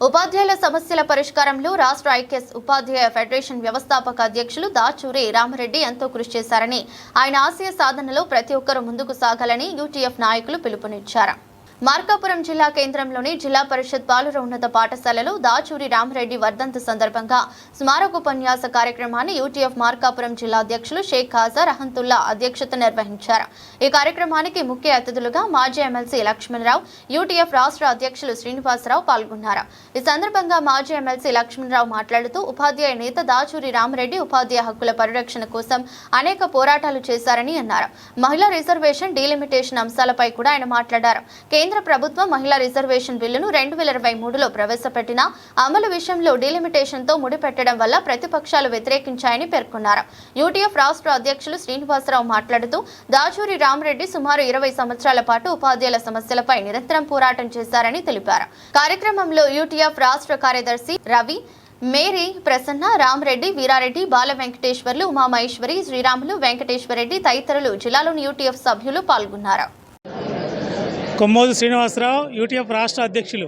ఉపాధ్యాయుల సమస్యల పరిష్కారంలో రాష్ట్ర ఐక్యస్ ఉపాధ్యాయ ఫెడరేషన్ వ్యవస్థాపక అధ్యక్షులు దాచూరి రామరెడ్డి ఎంతో కృషి చేశారని, ఆయన ఆశయ సాధనలో ప్రతి ఒక్కరూ ముందుకు సాగాలని యూటీఎఫ్ నాయకులు పిలుపునిచ్చారు. మార్కాపురం జిల్లా కేంద్రంలోని జిల్లా పరిషత్ బాలుర ఉన్నత పాఠశాలలో దాచూరి రామరెడ్డి వర్ధంతి సందర్భంగా స్మారకోపన్యాస కార్యక్రమాన్ని యూటీఎఫ్ మార్కాపురం జిల్లా అధ్యక్షులు షేక్ ఖాజా రహంతుల్లా అధ్యక్షత నిర్వహించారు. ఈ కార్యక్రమానికి ముఖ్య అతిథులుగా మాజీ ఎమ్మెల్సీ లక్ష్మణరావు, యూటీఎఫ్ రాష్ట్ర అధ్యక్షులు శ్రీనివాసరావు పాల్గొన్నారు. ఈ సందర్భంగా మాజీ ఎమ్మెల్సీ లక్ష్మణరావు మాట్లాడుతూ ఉపాధ్యాయ నేత దాచూరి రామరెడ్డి ఉపాధ్యాయ హక్కుల పరిరక్షణ కోసం అనేక పోరాటాలు చేశారని అన్నారు. మహిళా రిజర్వేషన్ డీలిమిటేషన్ అంశాలపై కూడా ఆయన మాట్లాడారు. కేంద్ర ప్రభుత్వం మహిళా రిజర్వేషన్ బిల్లును 2023లో ప్రవేశపెట్టిన అమలు విషయంలో డీలిమిటేషన్తో ముడిపెట్టడం వల్ల ప్రతిపక్షాలు వ్యతిరేకించాయని పేర్కొన్నారు. యూటీఎఫ్ రాష్ట్ర అధ్యక్షులు శ్రీనివాసరావు మాట్లాడుతూ దాచూరి రామరెడ్డి సుమారు 20 సంవత్సరాల పాటు ఉపాధ్యాయుల సమస్యలపై నిరంతరం పోరాటం చేశారని తెలిపారు. కార్యక్రమంలో యూటీఎఫ్ రాష్ట్ర కార్యదర్శి రవి, మేరీ, ప్రసన్న, రామరెడ్డి, వీరారెడ్డి, బాల వెంకటేశ్వర్లు, ఉమామహేశ్వరి, శ్రీరాములు, వెంకటేశ్వరరెడ్డి తదితరులు జిల్లాలోని యూటీఎఫ్ సభ్యులు పాల్గొన్నారు. కొమ్మోదు శ్రీనివాసరావు, యూటీఎఫ్ రాష్ట్ర అధ్యక్షులు.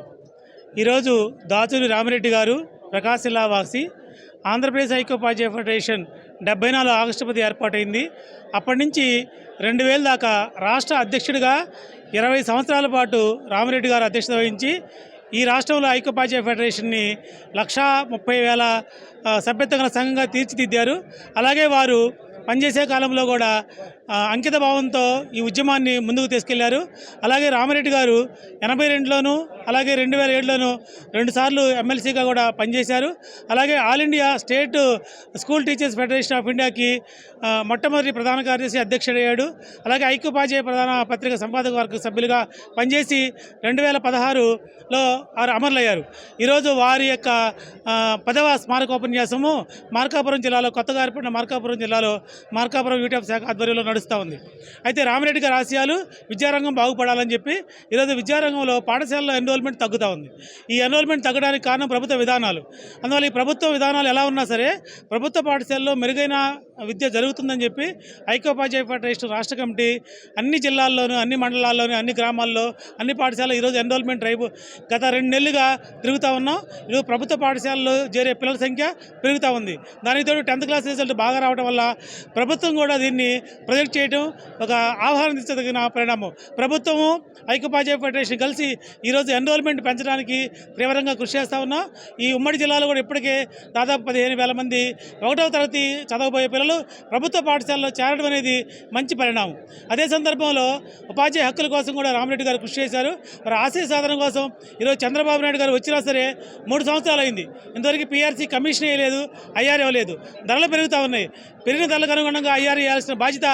ఈరోజు దాచూరి రామరెడ్డి గారు ప్రకాశ్ జిల్లా వాసి. ఆంధ్రప్రదేశ్ ఐక్యోపాధ్యాయ ఫెడరేషన్ 74 ఆగస్టు 10 ఏర్పాటైంది. అప్పటి నుంచి 2000 దాకా రాష్ట్ర అధ్యక్షుడిగా 20 సంవత్సరాల పాటు రామరెడ్డి గారు అధ్యక్షత వహించి ఈ రాష్ట్రంలో ఐక్యోపాధ్యాయ ఫెడరేషన్ని 1,30,000 సభ్యత్వ గల సంఘంగా తీర్చిదిద్దారు. అలాగే వారు పనిచేసే కాలంలో కూడా అంకిత భావంతో ఈ ఉద్యమాన్ని ముందుకు తీసుకెళ్లారు. అలాగే రామరెడ్డి గారు 82లోను అలాగే 2007లోను 2 సార్లు ఎమ్మెల్సీగా కూడా పనిచేశారు. అలాగే all India state school teachers federation of ఇండియాకి మొట్టమొదటి ప్రధాన కార్యదర్శి అధ్యక్షుడయ్యాడు. అలాగే ఐక్యోపాధ్యాయ ప్రధాన పత్రిక సంపాదక వర్గ సభ్యులుగా పనిచేసి 2016లో వారు అమరులయ్యారు. ఈరోజు వారి యొక్క 10వ స్మారకోపన్యాసము మార్కాపురం జిల్లాలో, కొత్తగా ఏర్పడిన మార్కాపురం జిల్లాలో మార్కాపురం యూటీఎఫ్ శాఖ ఆధ్వర్యంలో నడుస్తూ ఉంది. అయితే రామరెడ్డి గారి ఆశయాలు విద్యారంగం బాగుపడాలని చెప్పి ఈరోజు విద్యారంగంలో పాఠశాలలో ఎన్రోల్మెంట్ తగ్గుతూ ఉంది. ఈ ఎన్రోల్మెంట్ తగ్గడానికి కారణం ప్రభుత్వ విధానాలు. అందువల్ల ఈ ప్రభుత్వ విధానాలు ఎలా ఉన్నా సరే ప్రభుత్వ పాఠశాలలో మెరుగైన విద్య జరుగుతుందని చెప్పి ఐక్యోపాధ్యాయ ఫెడరేషన్ రాష్ట్ర కమిటీ అన్ని జిల్లాల్లోనూ, అన్ని మండలాల్లోనూ, అన్ని గ్రామాల్లో, అన్ని పాఠశాలలో ఈరోజు ఎన్రోల్మెంట్ డ్రైవ్ గత 2 నెలలుగా తిరుగుతూ ఉన్నాం. ఈరోజు ప్రభుత్వ పాఠశాలలో చేరే పిల్లల సంఖ్య పెరుగుతూ ఉంది. దానికి తోడు 10th క్లాస్ రిజల్ట్ బాగా రావడం వల్ల ప్రభుత్వం కూడా దీన్ని ప్రొజెక్ట్ చేయడం ఒక ఆహ్వానించదగిన పరిణామం. ప్రభుత్వము ఐక్యోపాధ్యాయ ఫెడరేషన్ కలిసి ఈరోజు ఎన్రోల్మెంట్ పెంచడానికి తీవ్రంగా కృషి చేస్తూ ఉన్నాం. ఈ ఉమ్మడి జిల్లాలో కూడా ఇప్పటికే దాదాపు 15,000 మంది 1వ తరగతి చదవబోయే పిల్లలు ప్రభుత్వ పాఠశాలలో చేరడం అనేది మంచి పరిణామం. అదే సందర్భంలో ఉపాధ్యాయ హక్కుల కోసం కూడా రామరెడ్డి గారు కృషి చేశారు. మరి ఆశయ సాధన కోసం ఈరోజు చంద్రబాబు నాయుడు గారు వచ్చినా సరే 3 సంవత్సరాలు అయింది. ఇంతవరకు పీఆర్సీ కమిషన్ వేయలేదు, ఐఆర్ ఇవ్వలేదు. ధరలు పెరుగుతూ ఉన్నాయి. పెరిగిన ధరలకు అనుగుణంగా ఐఆర్ ఇవ్వాల్సిన బాధ్యత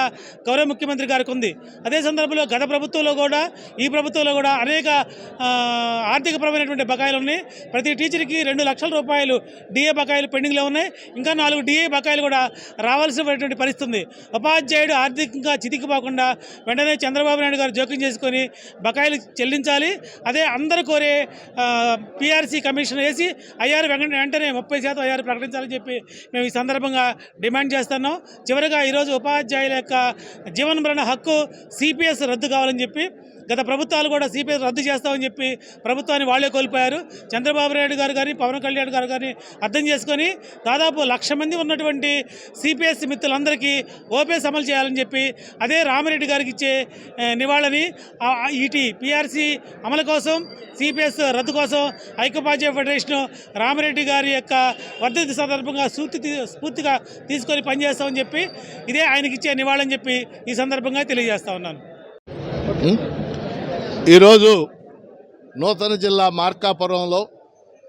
గౌరవ ముఖ్యమంత్రి గారికి ఉంది. అదే సందర్భంలో గత ప్రభుత్వంలో కూడా ఈ ప్రభుత్వంలో కూడా అనేక ఆర్థికపరమైనటువంటి బకాయిలు ఉన్నాయి. ప్రతి టీచర్కి 2 లక్షల రూపాయలు డిఏ బకాయిలు పెండింగ్లో ఉన్నాయి. ఇంకా 4 డిఏ బకాయిలు కూడా రావాల్సినటువంటి పరిస్థితి ఉంది. ఉపాధ్యాయుడు ఆర్థికంగా చితికిపోకుండా వెంటనే చంద్రబాబు నాయుడు గారు జోక్యం చేసుకొని బకాయిలు చెల్లించాలి. అదే అందరూ కోరే పీఆర్సీ కమిషన్ వేసి ఐఆర్ వెంటనే 30% ఐఆర్ ప్రకటించాలని చెప్పి మేము ఈ సందర్భంగా డిమాండ్ చేస్తున్నాం. చివరిగా ఈరోజు ఉపాధ్యాయుల యొక్క జీవనమరణ హక్కు సిపిఎస్ రద్దు కావాలని చెప్పి గత ప్రభుత్వాలు కూడా సిపిఎస్ రద్దు చేస్తామని చెప్పి ప్రభుత్వాన్ని వాళ్లే కోల్పోయారు. చంద్రబాబు నాయుడు గారు కానీ పవన్ కళ్యాణ్ గారు కానీ అర్థం చేసుకొని దాదాపు 1,00,000 మంది ఉన్నటువంటి సిపిఎస్ మిత్రులందరికీ ఓపీఎస్ అమలు చేయాలని చెప్పి అదే రామరెడ్డి గారికి ఇచ్చే నివాళని ఈటీ పీఆర్సీ అమలు కోసం, సిపిఎస్ రద్దు కోసం ఐక్యోపాధ్యాయ ఫెడరేషన్ రామరెడ్డి గారి యొక్క వర్ధంతి సందర్భంగా స్ఫూర్తిగా తీసుకొని పనిచేస్తామని చెప్పి ఇదే ఆయనకి ఇచ్చే నివాళని చెప్పి ఈ సందర్భంగా తెలియజేస్తా ఉన్నాను. ఈరోజు నూతన జిల్లా మార్కాపురంలో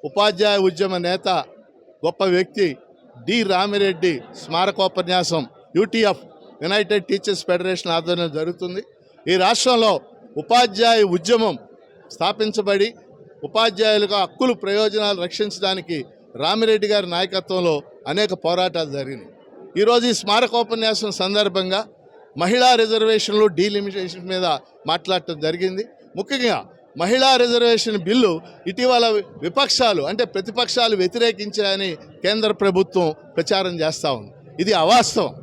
ఉపాధ్యాయ ఉద్యమ నేత, గొప్ప వ్యక్తి డి రామిరెడ్డి స్మారకోపన్యాసం యూటీఎఫ్ యునైటెడ్ టీచర్స్ ఫెడరేషన్ ఆధ్వర్యంలో జరుగుతుంది. ఈ రాష్ట్రంలో ఉపాధ్యాయ ఉద్యమం స్థాపించబడి ఉపాధ్యాయులకు హక్కులు ప్రయోజనాలు రక్షించడానికి రామిరెడ్డి గారి నాయకత్వంలో అనేక పోరాటాలు జరిగినాయి. ఈరోజు ఈ స్మారకోపన్యాసం సందర్భంగా మహిళా రిజర్వేషన్లు డీలిమిటేషన్ మీద మాట్లాడటం జరిగింది. ముఖ్యంగా మహిళా రిజర్వేషన్ బిల్లు ఇటీవల విపక్షాలు అంటే ప్రతిపక్షాలు వ్యతిరేకించాయని కేంద్ర ప్రభుత్వం ప్రచారం చేస్తూ ఉంది. ఇది అవాస్తవం.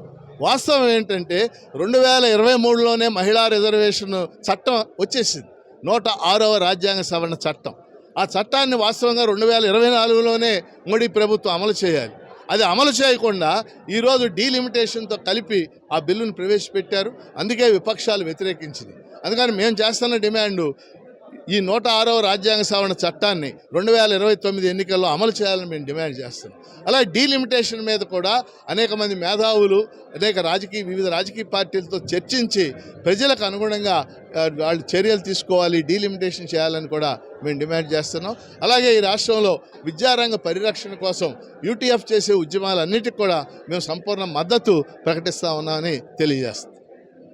వాస్తవం ఏంటంటే 2023లోనే మహిళా రిజర్వేషన్ చట్టం వచ్చేసింది. 106వ రాజ్యాంగ సవరణ చట్టం. ఆ చట్టాన్ని వాస్తవంగా 2024లోనే మోడీ ప్రభుత్వం అమలు చేయాలి. అది అమలు చేయకుండా ఈరోజు డీలిమిటేషన్తో కలిపి ఆ బిల్లును ప్రవేశపెట్టారు. అందుకే విపక్షాలు వ్యతిరేకించింది. అందుకని మేము చేస్తున్న డిమాండు ఈ 106వ రాజ్యాంగ సవరణ చట్టాన్ని 2029 ఎన్నికల్లో అమలు చేయాలని మేము డిమాండ్ చేస్తున్నాం. అలాగే డీలిమిటేషన్ మీద కూడా అనేక మంది మేధావులు వివిధ రాజకీయ పార్టీలతో చర్చించి ప్రజలకు అనుగుణంగా వాళ్ళు చర్యలు తీసుకోవాలి, డీలిమిటేషన్ చేయాలని కూడా మేము డిమాండ్ చేస్తున్నాం. అలాగే ఈ రాష్ట్రంలో విద్యారంగ పరిరక్షణ కోసం యూటీఎఫ్ చేసే ఉద్యమాలన్నిటికీ కూడా మేము సంపూర్ణ మద్దతు ప్రకటిస్తా ఉన్నామని తెలియజేస్తాం.